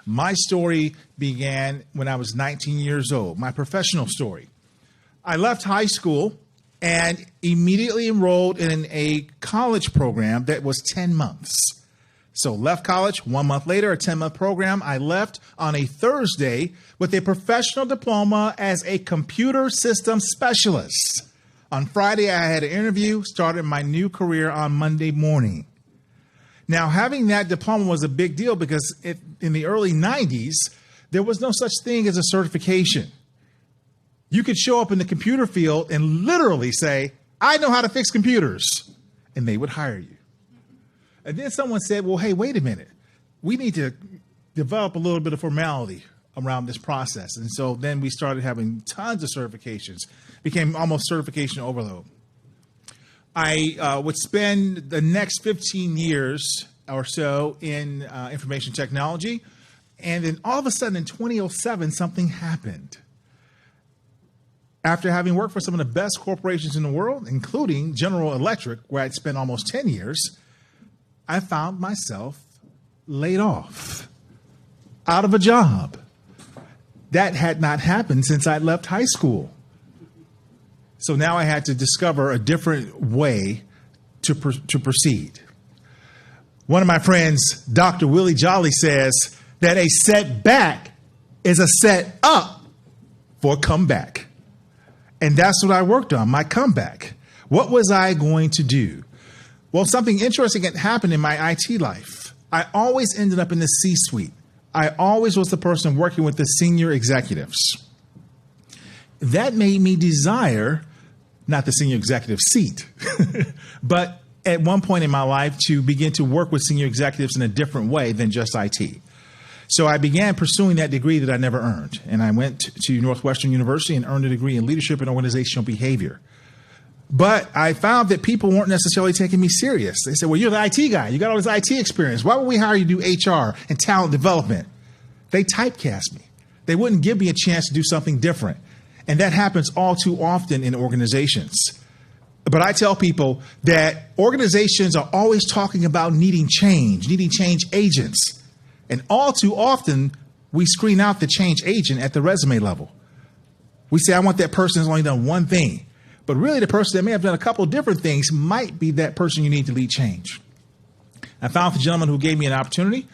My story began when I was 19 years old, my professional story. I left high school and immediately enrolled in a college program that was 10 months. So left college, 1 month later, a 10-month program. I left on a Thursday with a professional diploma as a computer systems specialist. On Friday, I had an interview, started my new career on Monday morning. Now, having that diploma was a big deal because in the early 90s, there was no such thing as a certification. You could show up in the computer field and literally say, I know how to fix computers, and they would hire you. And then someone said, well, hey, wait a minute. We need to develop a little bit of formality around this process. And so then we started having tons of certifications, became almost certification overload. I would spend the next 15 years or so in information technology. And then all of a sudden in 2007, something happened. After having worked for some of the best corporations in the world, including General Electric, where I'd spent almost 10 years, I found myself laid off, out of a job. That had not happened since I left high school. So now I had to discover a different way to proceed. One of my friends, Dr. Willie Jolly, says that a setback is a set up for a comeback. And that's what I worked on, my comeback. What was I going to do? Well, something interesting had happened in my IT life. I always ended up in the C-suite. I always was the person working with the senior executives. That made me desire not the senior executive seat, but at one point in my life to begin to work with senior executives in a different way than just IT. So I began pursuing that degree that I never earned. And I went to Northwestern University and earned a degree in leadership and organizational behavior. But I found that people weren't necessarily taking me serious. They said, well, you're the IT guy. You got all this IT experience. Why would we hire you to do HR and talent development? They typecast me. They wouldn't give me a chance to do something different. And that happens all too often in organizations. But I tell people that organizations are always talking about needing change agents. And all too often, we screen out the change agent at the resume level. We say, I want that person who's only done one thing. But really, the person that may have done a couple of different things might be that person you need to lead change. I found the gentleman who gave me an opportunity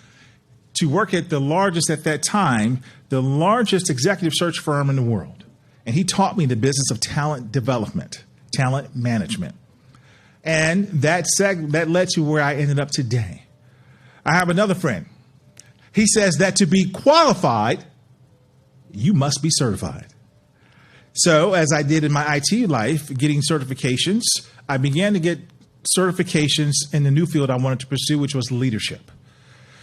to work at the largest, at that time, the largest executive search firm in the world. And he taught me the business of talent development, talent management. And that led to where I ended up today. I have another friend. He says that to be qualified, you must be certified. So as I did in my IT life, getting certifications, I began to get certifications in the new field I wanted to pursue, which was leadership.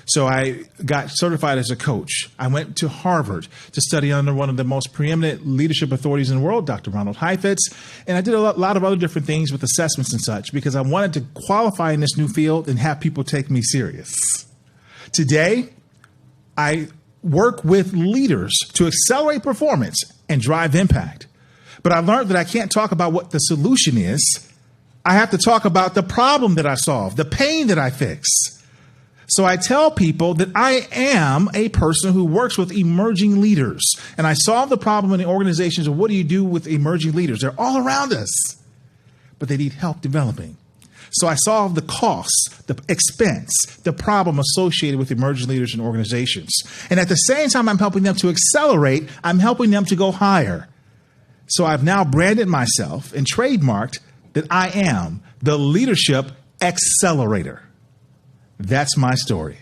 So I got certified as a coach. I went to Harvard to study under one of the most preeminent leadership authorities in the world, Dr. Ronald Heifetz. And I did a lot of other different things with assessments and such because I wanted to qualify in this new field and have people take me serious. Today, I work with leaders to accelerate performance and drive impact. But I learned that I can't talk about what the solution is. I have to talk about the problem that I solve, the pain that I fix. So I tell people that I am a person who works with emerging leaders, and I solve the problem in the organizations of what do you do with emerging leaders? They're all around us, but they need help developing. So I solve the costs, the expense, the problem associated with emerging leaders and organizations. And at the same time I'm helping them to accelerate, I'm helping them to go higher. So I've now branded myself and trademarked that I am the Leadership Excelerator. That's my story.